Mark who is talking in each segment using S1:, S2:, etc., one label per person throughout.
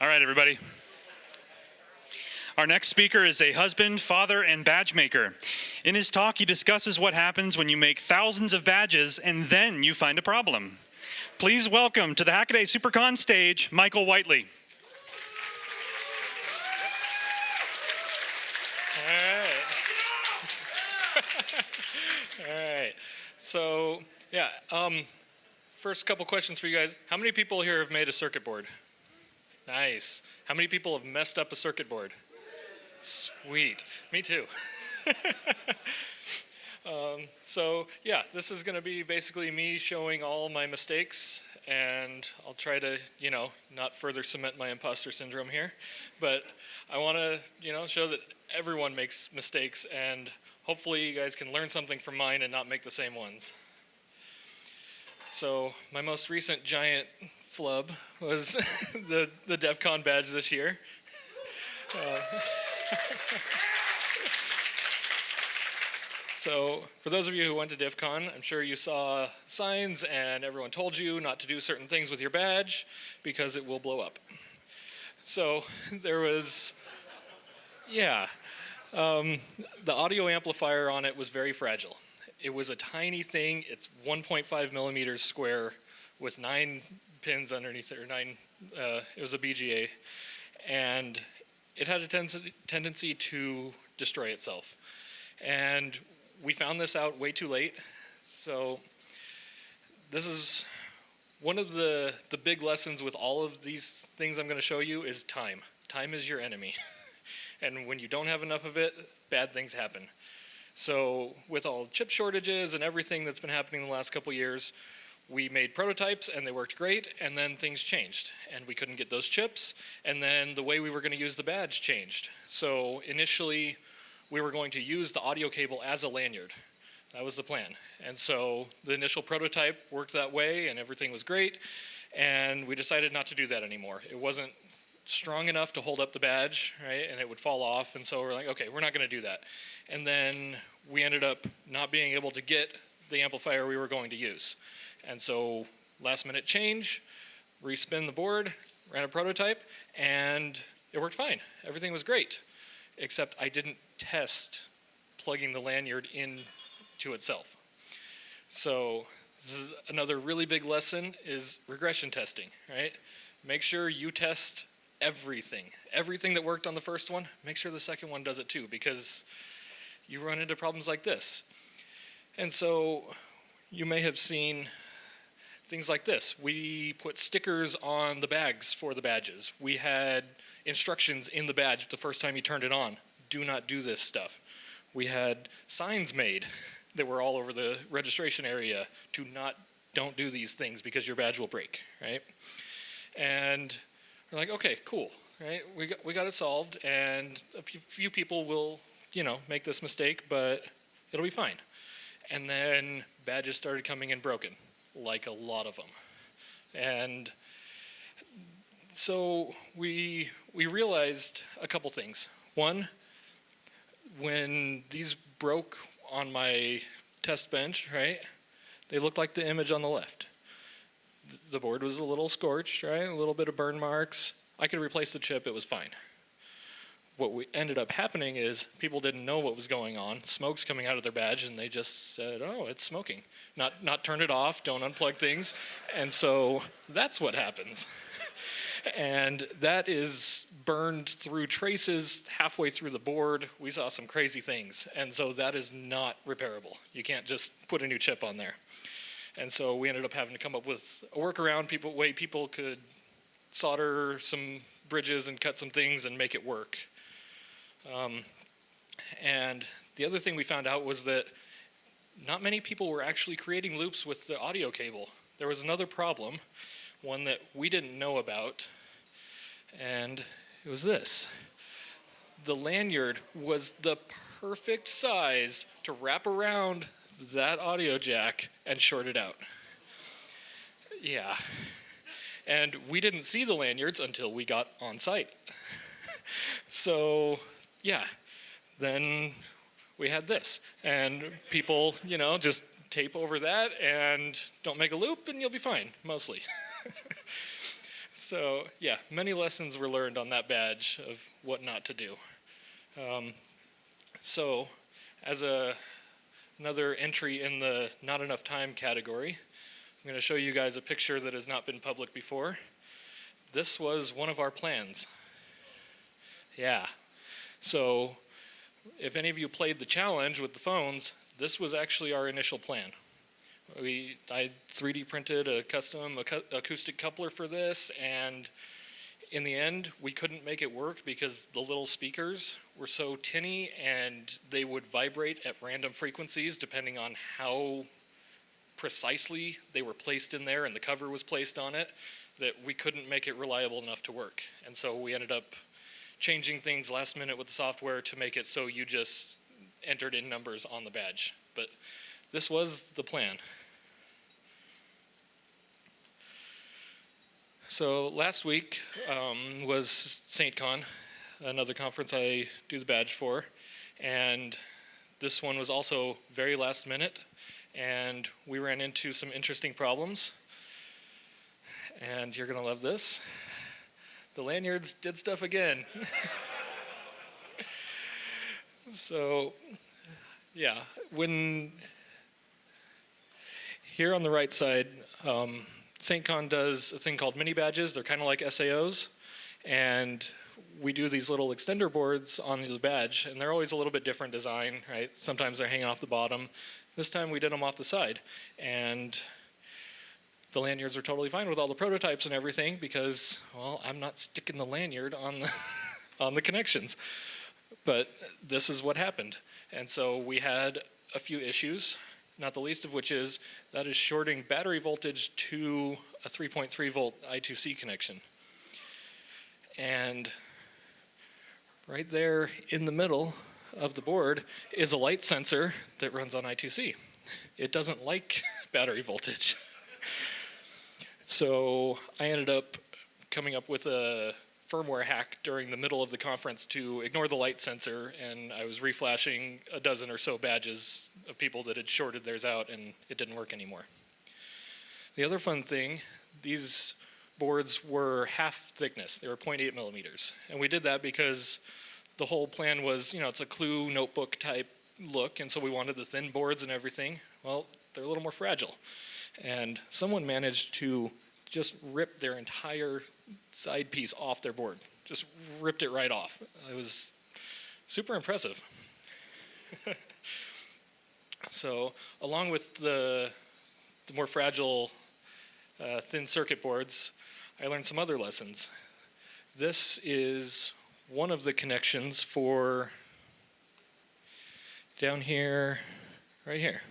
S1: All right, everybody. Our next speaker is a husband, father, and badge maker. In his talk, he discusses what happens when you make thousands of badges and then you find a problem. Please welcome to the Hackaday Supercon stage, Michael Whiteley.
S2: All right. So, yeah, first couple questions for you guys. How many people here have made a circuit board? Nice. How many people have messed up a circuit board? Sweet. Me too. So, yeah, this is going to be basically me showing all my mistakes, and I'll try to, not further cement my imposter syndrome here. But I want to, show that everyone makes mistakes, and hopefully you guys can learn something from mine and not make the same ones. So my most recent giant flub was the Defcon badge this year. So for those of you who went to Defcon, I'm sure you saw signs and everyone told you not to do certain things with your badge because it will blow up. So there was, the audio amplifier on it was very fragile. It was a tiny thing. It's 1.5 millimeters square with 9 pins underneath it, or 9, it was a BGA. And it had a tendency to destroy itself. And we found this out way too late. So this is one of the big lessons with all of these things I'm going to show you is time. Time is your enemy. And when you don't have enough of it, bad things happen. So with all chip shortages and everything that's been happening in the last couple years, we made prototypes and they worked great, and then things changed. And we couldn't get those chips, and then the way we were going to use the badge changed. So initially, we were going to use the audio cable as a lanyard. That was the plan. And so the initial prototype worked that way, and everything was great. And we decided not to do that anymore. It wasn't strong enough to hold up the badge, right? And it would fall off. And so we're like, okay, we're not going to do that. And then we ended up not being able to get the amplifier we were going to use. And so last minute change, respin the board, ran a prototype, and it worked fine. Everything was great, except I didn't test plugging the lanyard into itself. So this is another really big lesson is regression testing, right? Make sure you test everything. Everything that worked on the first one, make sure the second one does it too, because you run into problems like this. And so you may have seen things like this. We put stickers on the bags for the badges. We had instructions in the badge the first time you turned it on. Do not do this stuff. We had signs made that were all over the registration area to don't do these things because your badge will break, right? And we're like, okay, cool, right? We got it solved, and a few people will, make this mistake, but it'll be fine. And then badges started coming in broken, like a lot of them. And so we realized a couple things. One, when these broke on my test bench, right, they looked like the image on the left. The board was a little scorched, right, a little bit of burn marks. I could replace the chip, it was fine. What ended up happening is people didn't know what was going on. Smoke's coming out of their badge, and they just said, oh, it's smoking. Not turn it off, don't unplug things. And so that's what happens. And that is burned through traces halfway through the board. We saw some crazy things. And so that is not repairable. You can't just put a new chip on there. And so we ended up having to come up with a workaround, way people could solder some bridges and cut some things and make it work. And the other thing we found out was that not many people were actually creating loops with the audio cable. There was another problem, one that we didn't know about, and it was this. The lanyard was the perfect size to wrap around that audio jack and short it out. Yeah. And we didn't see the lanyards until we got on site. So, yeah, then we had this. And people, just tape over that and don't make a loop and you'll be fine, mostly. So yeah, many lessons were learned on that badge of what not to do. So as another entry in the not enough time category, I'm going to show you guys a picture that has not been public before. This was one of our plans. Yeah. So if any of you played the challenge with the phones, this was actually our initial plan. I 3D printed a custom acoustic coupler for this, and in the end, we couldn't make it work because the little speakers were so tinny and they would vibrate at random frequencies depending on how precisely they were placed in there and the cover was placed on it, that we couldn't make it reliable enough to work. And so we ended up changing things last minute with the software to make it so you just entered in numbers on the badge. But this was the plan. So last week was Saintcon, another conference I do the badge for, and this one was also very last minute, and we ran into some interesting problems, and you're gonna love this. The lanyards did stuff again. So, yeah, when here on the right side, Saintcon does a thing called mini badges. They're kind of like SAOs, and we do these little extender boards on the badge, and they're always a little bit different design, right? Sometimes they're hanging off the bottom. This time we did them off the side, and the lanyards are totally fine with all the prototypes and everything because, well, I'm not sticking the lanyard on the on the connections. But this is what happened, and so we had a few issues. Not the least of which is that is shorting battery voltage to a 3.3 volt I2C connection. And right there in the middle of the board is a light sensor that runs on I2C. It doesn't like battery voltage. So I ended up coming up with a firmware hack during the middle of the conference to ignore the light sensor, and I was reflashing a dozen or so badges of people that had shorted theirs out, and it didn't work anymore. The other fun thing, these boards were half thickness. They were 0.8 millimeters, and we did that because the whole plan was, it's a Clue notebook type look, and so we wanted the thin boards and everything. Well, they're a little more fragile, and someone managed to just rip their entire side piece off their board. Just ripped it right off. It was super impressive. So, along with the more fragile thin circuit boards, I learned some other lessons. This is one of the connections for down here, right here,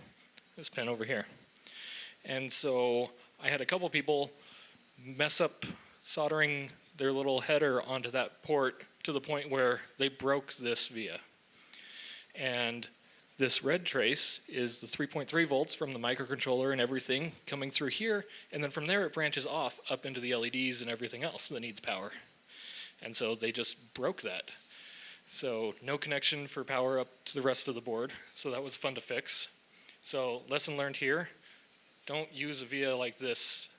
S2: this pin over here. And so I had a couple people mess up soldering their little header onto that port to the point where they broke this via. And this red trace is the 3.3 volts from the microcontroller and everything coming through here, and then from there it branches off up into the LEDs and everything else that needs power. And so they just broke that. So no connection for power up to the rest of the board, so that was fun to fix. So lesson learned here, don't use a via like this.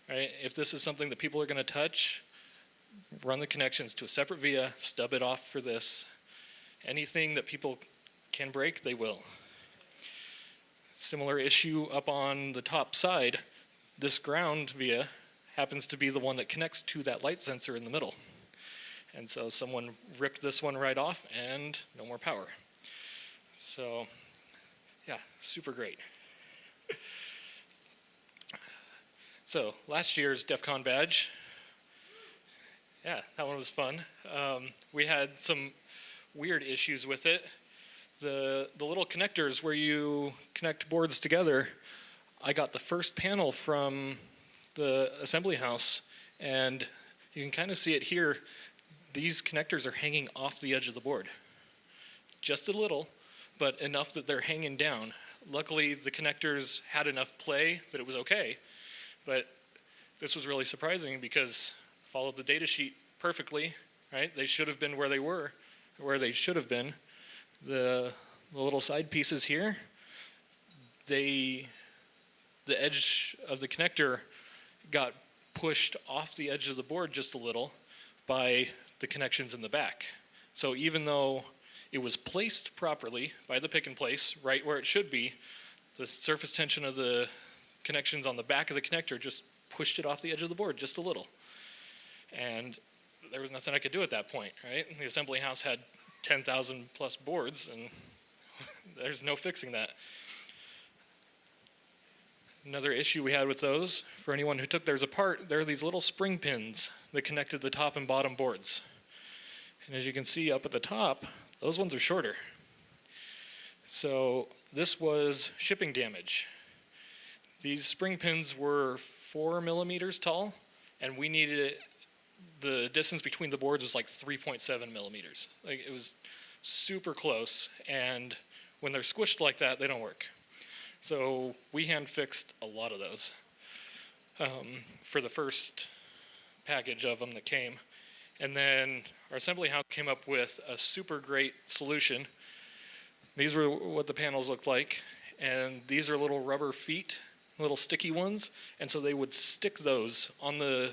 S2: Right? If this is something that people are going to touch, run the connections to a separate via, stub it off for this. Anything that people can break, they will. Similar issue up on the top side. This ground via happens to be the one that connects to that light sensor in the middle. And so someone ripped this one right off and no more power. So, yeah, super great. So last year's Defcon badge, yeah, that one was fun. We had some weird issues with it. The little connectors where you connect boards together, I got the first panel from the assembly house, and you can kind of see it here. These connectors are hanging off the edge of the board. Just a little, but enough that they're hanging down. Luckily, the connectors had enough play that it was okay. But this was really surprising because I followed the data sheet perfectly, right? They should have been where they were, where they should have been. The little side pieces here, the edge of the connector got pushed off the edge of the board just a little by the connections in the back. So even though it was placed properly by the pick and place, right where it should be, the surface tension of the connections on the back of the connector just pushed it off the edge of the board just a little. And there was nothing I could do at that point, right? The assembly house had 10,000 plus boards, and there's no fixing that. Another issue we had with those, for anyone who took theirs apart, there are these little spring pins that connected the top and bottom boards. And as you can see up at the top, those ones are shorter. So this was shipping damage. These spring pins were 4 millimeters tall, and we needed it, the distance between the boards was like 3.7 millimeters. Like, it was super close, and when they're squished like that, they don't work. So we hand fixed a lot of those for the first package of them that came. And then our assembly house came up with a super great solution. These were what the panels looked like, and these are little rubber feet, little sticky ones, and so they would stick those on the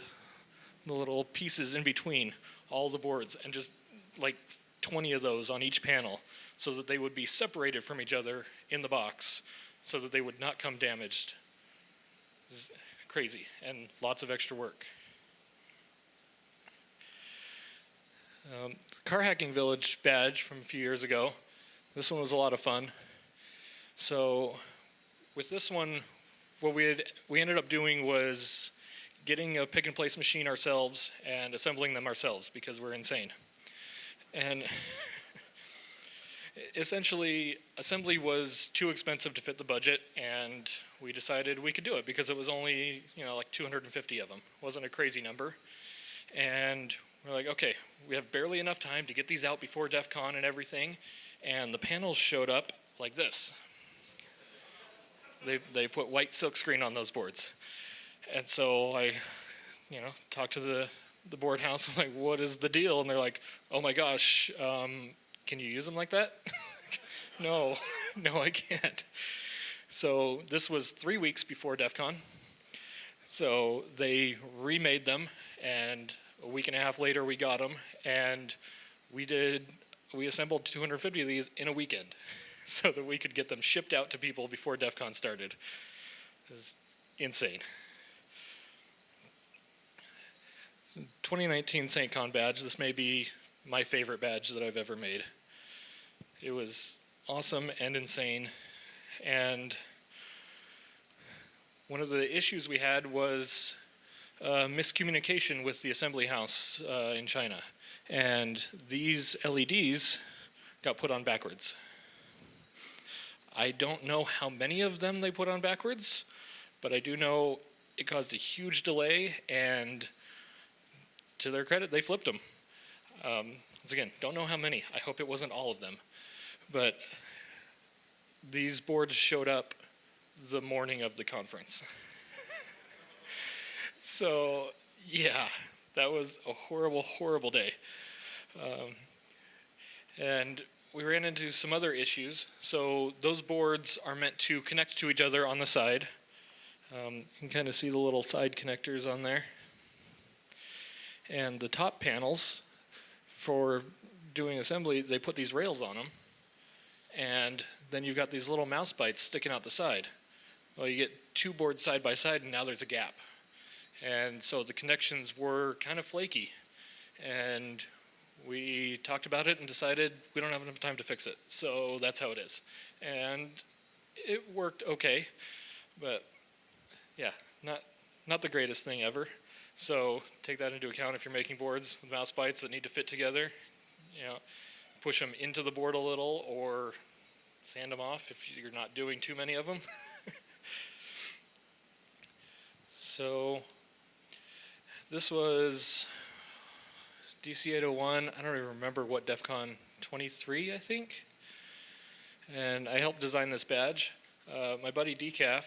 S2: little pieces in between all the boards, and just like 20 of those on each panel, so that they would be separated from each other in the box, so that they would not come damaged. It's crazy, and lots of extra work. Car Hacking Village badge from a few years ago. This one was a lot of fun. So with this one, what we ended up doing was getting a pick and place machine ourselves and assembling them ourselves because we're insane. And essentially, assembly was too expensive to fit the budget, and we decided we could do it because it was only, like 250 of them. It wasn't a crazy number. And we're like, okay, we have barely enough time to get these out before Defcon and everything, and the panels showed up like this. They put white silkscreen on those boards. And so I, talked to the board house. I'm like, what is the deal? And they're like, oh my gosh, can you use them like that? No, I can't. So this was 3 weeks before Defcon. So they remade them, and a week and a half later we got them, and we assembled 250 of these in a weekend so that we could get them shipped out to people before Defcon started. It was insane. 2019 Saintcon badge. This may be my favorite badge that I've ever made. It was awesome and insane, and one of the issues we had was miscommunication with the assembly house in China, and these LEDs got put on backwards. I don't know how many of them they put on backwards, but I do know it caused a huge delay, and to their credit, they flipped them. Once again, don't know how many. I hope it wasn't all of them. But these boards showed up the morning of the conference. So, yeah, that was a horrible, horrible day. And we ran into some other issues. So those boards are meant to connect to each other on the side. You can kind of see the little side connectors on there. And the top panels, for doing assembly, they put these rails on them. And then you've got these little mouse bites sticking out the side. Well, you get two boards side by side, and now there's a gap. And so the connections were kind of flaky. And we talked about it and decided we don't have enough time to fix it. So that's how it is. And it worked okay, but yeah, not the greatest thing ever. So take that into account if you're making boards with mouse bites that need to fit together. Push them into the board a little or sand them off if you're not doing too many of them. So this was DC 801. I don't even remember what Defcon 23, I think. And I helped design this badge. My buddy Decaf,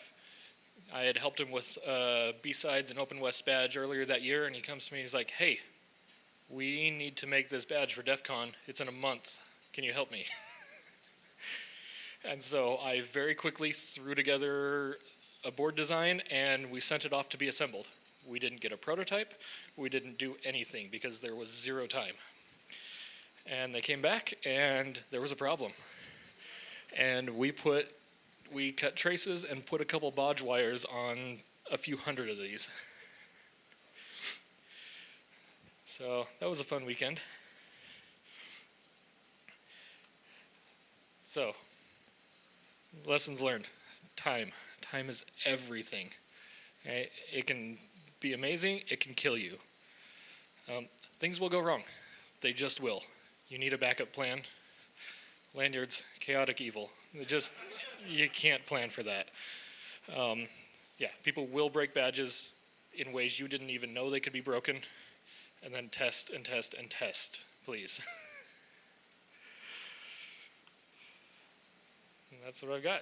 S2: I had helped him with BSides and OpenWest badge earlier that year, and he comes to me, he's like, hey, we need to make this badge for Defcon. It's in a month. Can you help me? And so I very quickly threw together a board design, and we sent it off to be assembled We didn't get a prototype. We didn't do anything because there was zero time. And they came back, and there was a problem. And we cut traces and put a couple bodge wires on a few hundred of these. So that was a fun weekend. So, lessons learned. Time. Time is everything. Okay? It can be amazing. It can kill you. Things will go wrong. They just will. You need a backup plan. Lanyards, chaotic evil. You can't plan for that. Yeah, people will break badges in ways you didn't even know they could be broken. And then test and test and test, please. And that's what I've got.